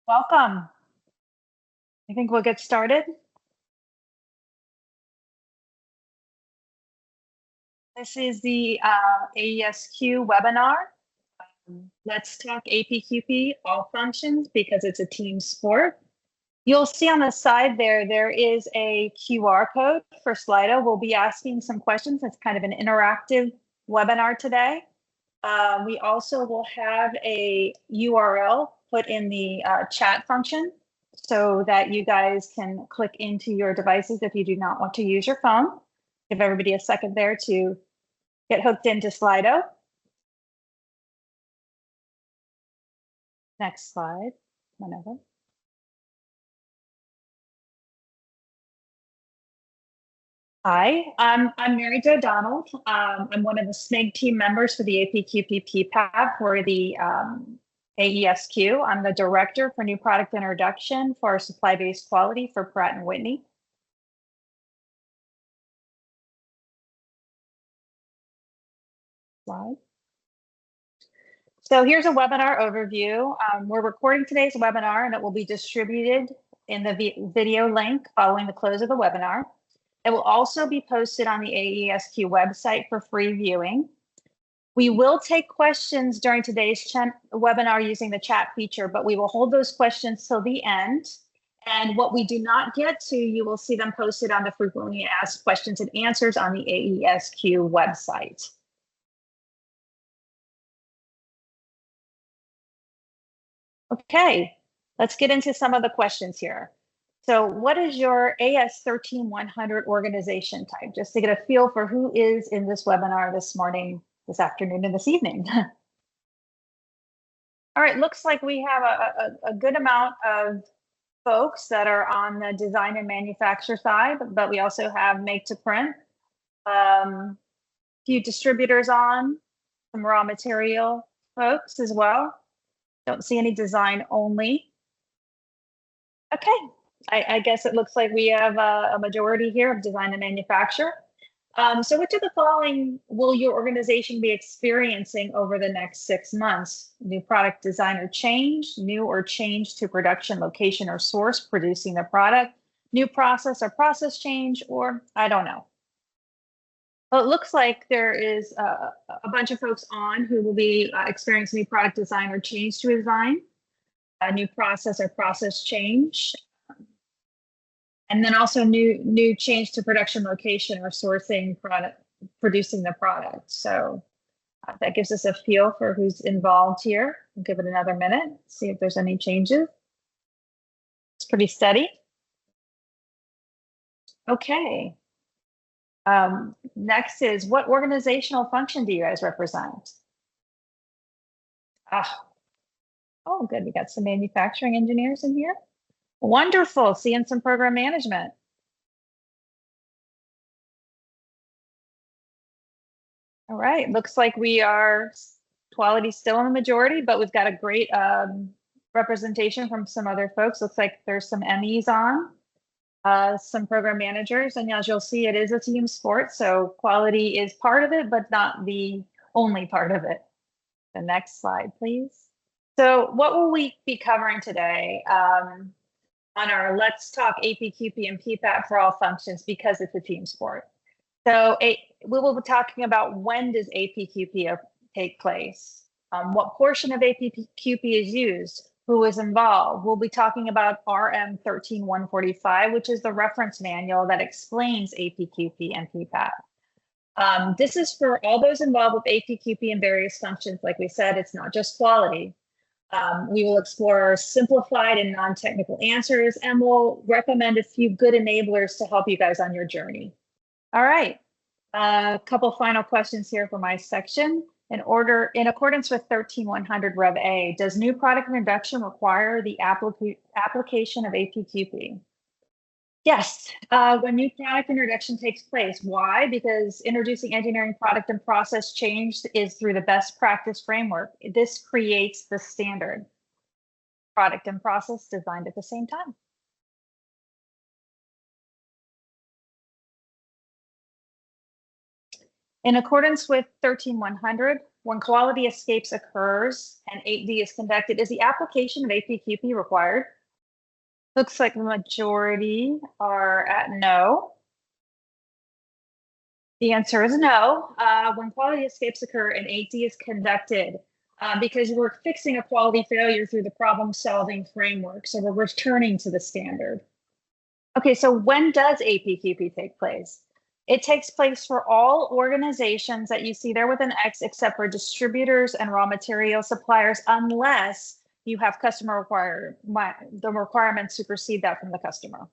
Welcome. I think we'll get started. This is the AESQ webinar. Let's talk APQP, all functions, because it's a team sport. You'll see on the side there is a QR code for Slido. We'll be asking some questions. It's kind of an interactive webinar today. We also will have a URL put in the chat function so that you guys can click into your devices if you do not want to use your phone. Give everybody a second there to get hooked into Slido. Next slide, whenever. Hi, I'm Mary Jo Donald. I'm one of the SMIG team members for the APQP PPAP for the AESQ. I'm the director for new product introduction for supply-based quality for Pratt & Whitney. Slide. So here's a webinar overview. We're recording today's webinar and it will be distributed in the video link following the close of the webinar. It will also be posted on the AESQ website for free viewing. We will take questions during today's webinar using the chat feature, but we will hold those questions till the end. And what we do not get to, you will see them posted on the frequently asked questions and answers on the AESQ website. Okay, let's get into some of the questions here. So what is your AS13100 organization type? Just to get a feel for who is in this webinar this morning, this afternoon, and this evening. All right, looks like we have a good amount of folks that are on the design and manufacture side, but we also have make to print, a few distributors on, some raw material folks as well. Don't see any design only. Okay, I guess it looks like we have a majority here of design and manufacture. So which of the following will your organization be experiencing over the next 6 months? New product design or change, new or change to production location or source producing the product, new process or process change, or I don't know. Well, it looks like there is a bunch of folks on who will be experiencing new product design or change to design, a new process or process change, and then also new change to production location or sourcing product, producing the product. So that gives us a feel for who's involved here. We'll give it another minute, see if there's any changes. It's pretty steady. Okay. Next is, what organizational function do you guys represent? Oh, good. We got some manufacturing engineers in here. Wonderful. Seeing some program management. All right. Looks like we are quality still in the majority, but we've got a great representation from some other folks. Looks like there's some MEs on. Some program managers, and as you'll see, it is a team sport, so quality is part of it, but not the only part of it. The next slide, please. So what will we be covering today on our Let's Talk APQP and PPAP for all functions, because it's a team sport? So we will be talking about, when does APQP take place? What portion of APQP is used? Who is involved? We'll be talking about RM 13145, which is the reference manual that explains APQP and PPAP. This is for all those involved with APQP and various functions. Like we said, it's not just quality. We will explore simplified and non-technical answers, and we'll recommend a few good enablers to help you guys on your journey. All right, a couple final questions here for my section. In accordance with 13100 Rev A, does new product introduction require the application of APQP? Yes, when new product introduction takes place. Why? Because introducing engineering product and process change is through the best practice framework. This creates the standard. Product and process designed at the same time. In accordance with 13100, when quality escapes occurs and 8D is conducted, is the application of APQP required? Looks like the majority are at no. The answer is no. When quality escapes occur and 8D is conducted, because we're fixing a quality failure through the problem-solving framework, so we're returning to the standard. Okay, so when does APQP take place? It takes place for all organizations that you see there with an X, except for distributors and raw material suppliers, unless you have customer the requirements supersede that from the customer.